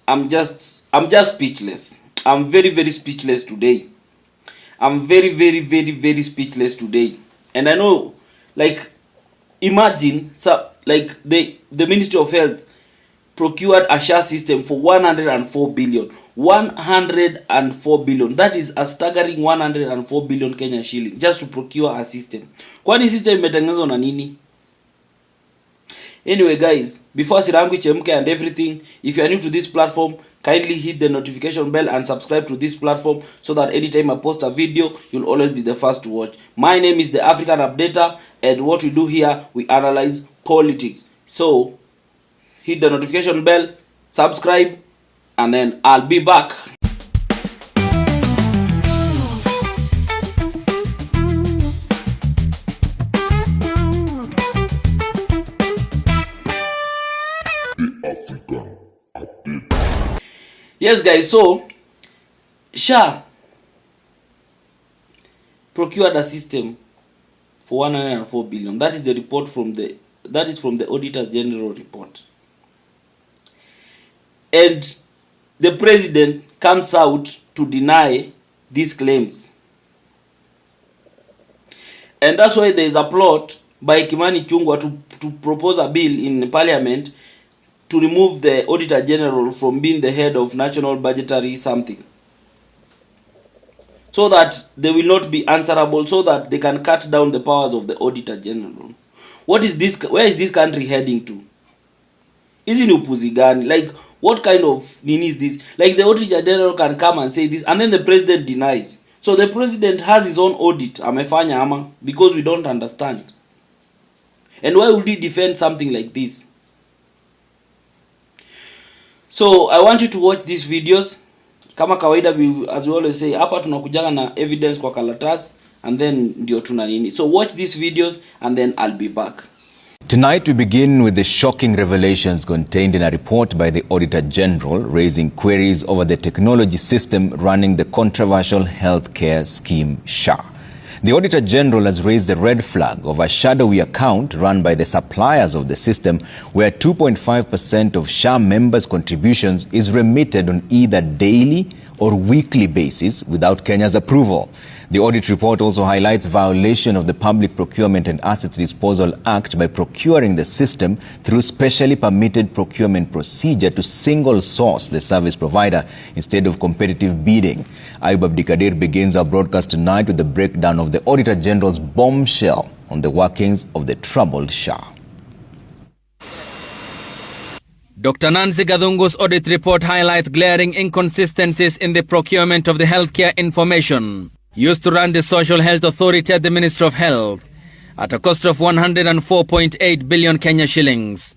I'm just speechless. I'm very speechless today. I'm very speechless today. And I know, like, imagine, so, like, the Ministry of Health procured a SHA system for 104 billion. 104 billion. That is a staggering 104 billion Kenya shilling just to procure a system. Kwani system imetengenezwa na nini? Anyway guys, before sirangu ichemke and everything, if you are new to this platform, kindly hit the notification bell and subscribe to this platform so that anytime I post a video, you'll always be the first to watch. My name is the African Updater, and what we do here, we analyze politics. So hit the notification bell, subscribe, and then I'll be back. Yes guys, so SHA procured a system for 104 billion. That is the report from the Auditor General report. And the president comes out to deny these claims. And that's why there is a plot by Kimani Chungwa to propose a bill in parliament to remove the Auditor General from being the head of National Budgetary something, so that they will not be answerable, so that they can cut down the powers of the Auditor General. What is this? Where is this country heading to? Is it upuzi gani? Like, what kind of nini is this? Like, the Auditor General can come and say this, and then the president denies. So the president has his own audit, amefanya ama, because we don't understand. And why would he defend something like this? So I want you to watch these videos. Kama kawaida, as we always say, hapa tunakujaga na evidence kwa karatasi, and then ndio tuna nini. So watch these videos and then I'll be back. Tonight we begin with the shocking revelations contained in a report by the Auditor General raising queries over the technology system running the controversial healthcare scheme SHA. The Auditor General has raised the red flag of a shadowy account run by the suppliers of the system, where 2.5% of SHA members' contributions is remitted on either daily or weekly basis without Kenya's approval. The audit report also highlights violation of the Public Procurement and Assets Disposal Act by procuring the system through specially permitted procurement procedure to single source the service provider instead of competitive bidding. Ayub Abdikadir begins our broadcast tonight with a breakdown of the Auditor General's bombshell on the workings of the troubled SHA. Dr. Nancy Gathungu's audit report highlights glaring inconsistencies in the procurement of the healthcare information used to run the Social Health Authority at the Ministry of Health at a cost of 104.8 billion Kenya shillings.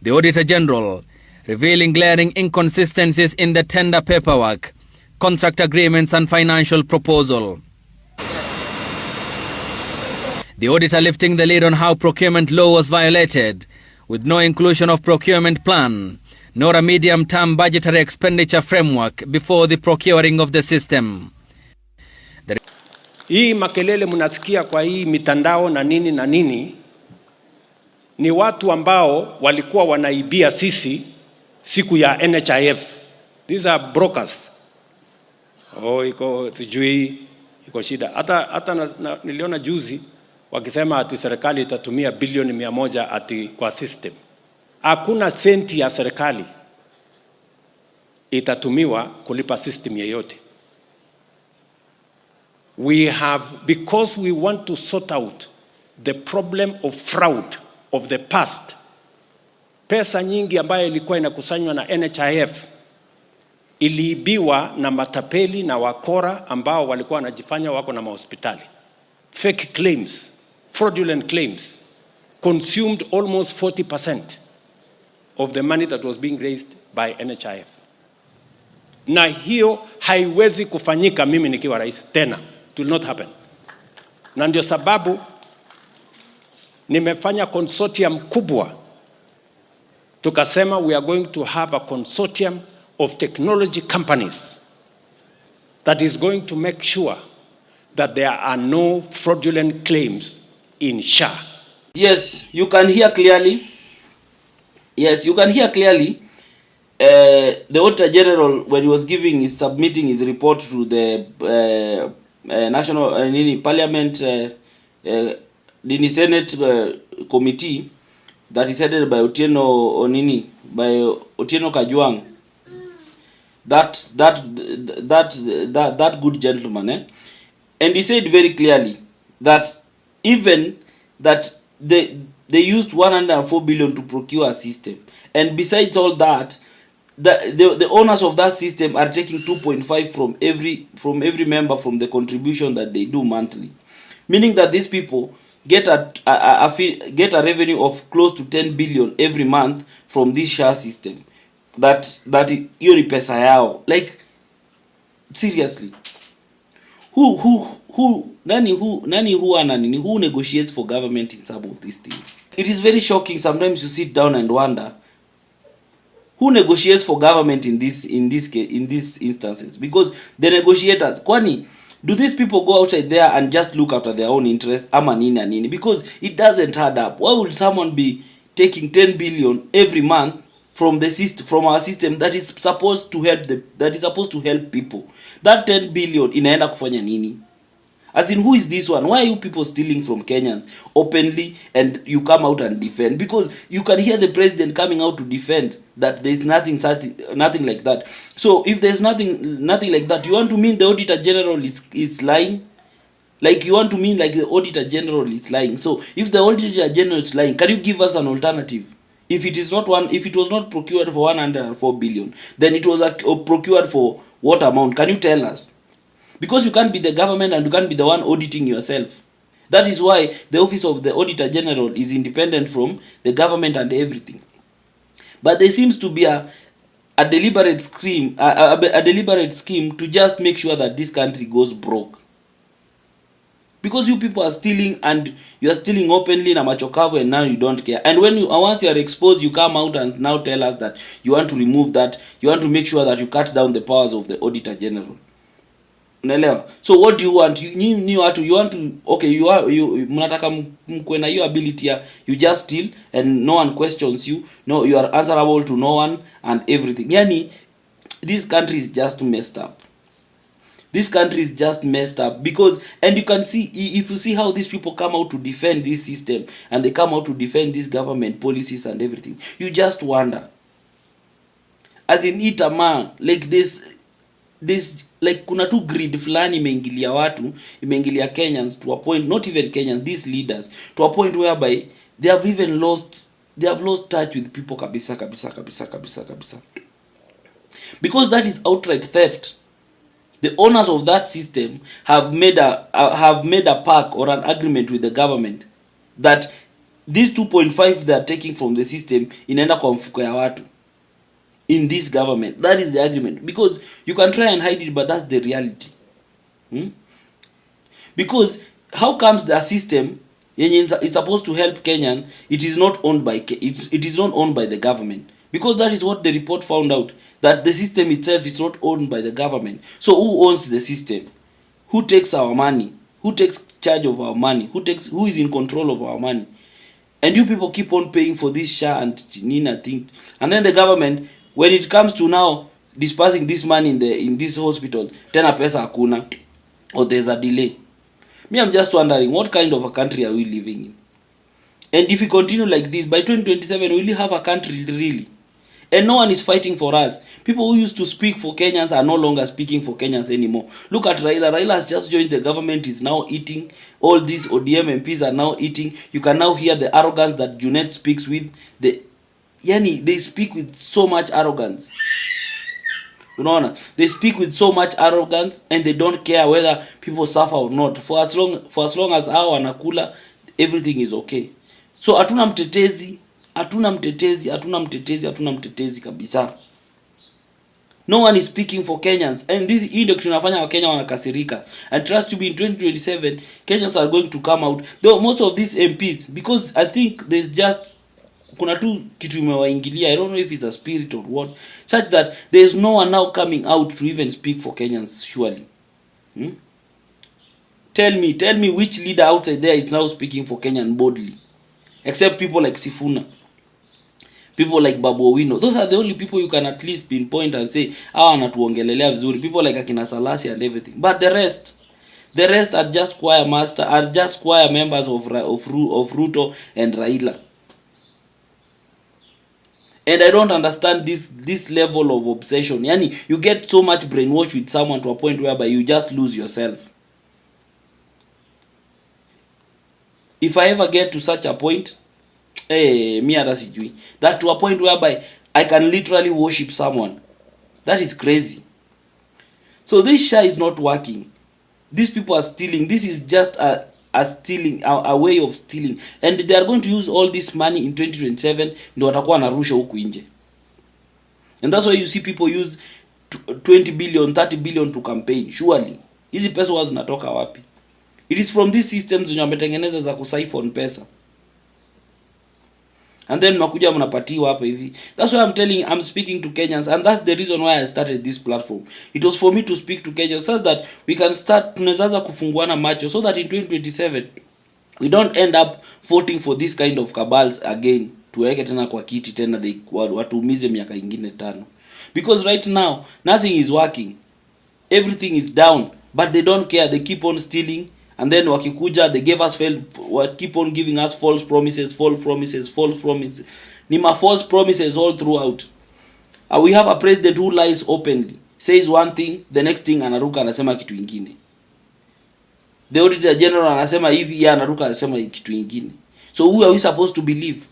The Auditor General revealing glaring inconsistencies in the tender paperwork, contract agreements and financial proposal. The auditor lifting the lid on how procurement law was violated, with no inclusion of procurement plan, nor a medium-term budgetary expenditure framework before the procuring of the system. Hii makelele mnasikia kwa hii mitandao na nini ni watu ambao walikuwa wanaibia sisi siku ya NHIF. These are brokers. Iko sijui, iko shida. Hata niliona juzi wakisema ati serikali itatumia bilioni 100 ati kwa system. Hakuna senti ya serikali itatumiwa kulipa system yeyote. We have, because we want to sort out the problem of fraud of the past, pesa nyingi ambayo ilikuwa inakusanywa na NHIF iliibiwa na matapeli na wakora ambao walikuwa wanajifanya wako na mahospitali. Fake claims, fraudulent claims, consumed almost 40% of the money that was being raised by NHIF. Na hiyo haiwezi kufanyika mimi nikiwa rais tena. It will not happen. Na ndio sababu nimefanya consortium kubwa. Tukasema we are going to have a consortium of technology companies that is going to make sure that there are no fraudulent claims in SHA. Yes, you can hear clearly. Yes, you can hear clearly. the Auditor General, when he was submitting his report to the National Parliament Senate committee that is headed by Otieno Kajwang, that good gentleman, and he said very clearly that even that they used 104 billion to procure a system, and besides all that, the owners of that system are taking 2.5 from every member from the contribution that they do monthly, meaning that these people get a revenue of close to 10 billion every month from this SHA system. That hiyo ni pesa yao. Like, seriously, who negotiates for government in some of these things? It is very shocking. Sometimes you sit down and wonder who negotiates for government in these instances, because the negotiators, kwani do these people go outside there and just look after their own interest ama nini? Because it doesn't add up. Why would someone be taking 10 billion every month from our system that is supposed to help people? That 10 billion inaenda kufanya nini? As in, who is this one? Why are you people stealing from Kenyans openly and you come out and defend? Because you can hear the president coming out to defend that there is nothing like that. So if there's nothing like that, you want to mean the Auditor General is lying? Like, you want to mean like the Auditor General is lying? So if the Auditor General is lying, can you give us an alternative? If it was not procured for 104 billion, then it was procured for what amount? Can you tell us? Because you can't be the government and you can't be the one auditing yourself. That is why the office of the Auditor General is independent from the government and everything. But there seems to be a deliberate scheme to just make sure that this country goes broke. Because you people are stealing, and you are stealing openly na machokavu, and now you don't care. And once you are exposed, you come out and now tell us that you want to remove that, you want to make sure that you cut down the powers of the Auditor General. Unaelewa? So what do you want? You want to mnataka mkwe na hiyo ability ya you just steal and no one questions you. No, you are answerable to no one and everything. Yani, this country is just messed up. This country is just messed up because, and you can see, if you see how these people come out to defend this system and they come out to defend these government policies and everything, you just wonder. As in, itama, like this like kuna tu greed fulani imeingilia watu, imeingilia Kenyans to a point, not even Kenyans, these leaders, to a point whereby they have lost touch with people kabisa. Because that is outright theft. The owners of that system have made a pact or an agreement with the government that these 2.5 they are taking from the system inaenda kwa mfuko ya watu. In this government, that is the agreement. Because you can try and hide it, but that's the reality. Because how comes the system is supposed to help Kenyan, it is not owned by the government? Because that is what the report found out, that the system itself is not owned by the government. So who owns the system? Who takes our money? Who takes charge of our money? Who is in control of our money? And you people keep on paying for this SHA and Nina thing. And then the government, when it comes to now dispersing this money in this hospital, tena pesa hakuna, or there's a delay. Me, I'm just wondering, what kind of a country are we living in? And if we continue like this, by 2027, will we have a country really? And no one is fighting for us. People who used to speak for Kenyans are no longer speaking for Kenyans anymore. Look at Raila. Raila has just joined the government, is now eating. All these ODM MPs are now eating. You can now hear the arrogance that Junet speaks with. They speak with so much arrogance. They speak with so much arrogance, and they don't care whether people suffer or not. For as long as hao wanakula, everything is okay. So hatuna mtetezi kabisa. No one is speaking for Kenyans, and this ndio tunafanya Wakenya wanakasirika. And trust me, in 2027 Kenyans are going to come out, though most of these MPs, because I think there's just kuna tu kitu imewaingilia. I don't know if it's a spirit or what, such that there's no one now coming out to even speak for Kenyans, surely. Tell me which leader outside there is now speaking for Kenyan boldly, except people like Sifuna. People like Babu Owino, those are the only people you can at least pinpoint and say hawa wanatuongelelea vizuri. People like akina Salasi and everything, but the rest are just choir master, are just choir members of Ruto and Raila. And I don't understand this level of obsession. Yani, you get so much brainwashed with someone to a point whereby you just lose yourself. If I ever get to such a point, me hata sijui, that to a point whereby I can literally worship someone, that is crazy. So this SHA is not working. These people are stealing. This is just a stealing, a way of stealing, and they are going to use all this money in 2027 ndio watakuwa narusha huku nje. And that's why you see people use 20 billion 30 billion to campaign. Surely hizi pesa huwa zinatoka wapi? It is from these systems zenye wametengeneza za kusiphon pesa, and then mnakuja mnapatiwa hapa hivi. That's why I'm speaking to Kenyans, and that's the reason why I started this platform. It was for me to speak to Kenyans so that we can start, tunaanza kufunguana macho, so that in 2027 we don't end up voting for this kind of cabals again, tuweke tena kwa kiti tena watuumize miaka ingine 5, because right now nothing is working, everything is down, but they don't care. They keep on stealing, and then wakikuja they keep on giving us false promises. Ni false promises all throughout. We have a president who lies openly, says one thing, the next thing anaruka anasema kitu ingine. The auditor general anasema hivi, ya anaruka anasema kitu ingine. So who are we supposed to believe?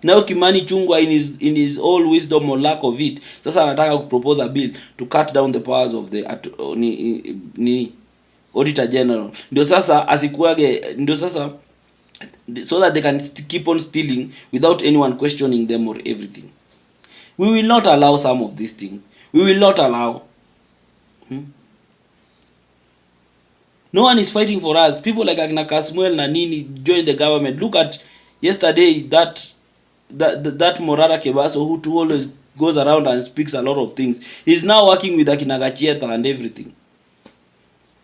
Now Kimani Chungwa in his all wisdom or lack of it, sasa anataka kupropose a bill to cut down the powers of the auditor general. Ndio sasa asikuage, ndio sasa so that they can keep on stealing without anyone questioning them or everything. We will not allow some of these things. We will not allow. No one is fighting for us. People like Agna Kasmuel na nini joined the government. Look at yesterday that Morara Kebaso who always goes around and speaks a lot of things. He's now working with Akina Gachieta and everything.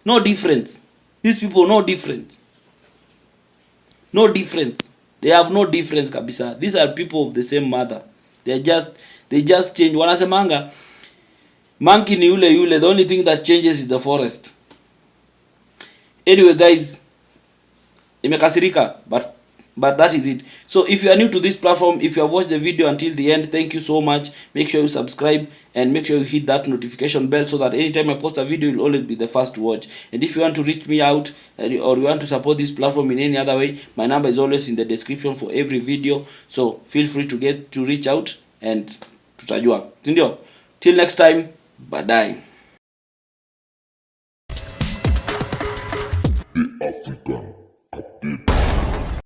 No difference. These people, no difference. No difference. They have no difference kabisa. These are people of the same mother. They just change. Wanasemanga monkey ni yule. The only thing that changes is the forest. Anyway guys, imekasirika, but that is it. So if you are new to this platform, if you have watched the video until the end, thank you so much. Make sure you subscribe and make sure you hit that notification bell so that anytime I post a video, you'll always be the first to watch. And if you want to reach me out or you want to support this platform in any other way, my number is always in the description for every video. So feel free to reach out and tutajua. Ndio. Till next time, bye.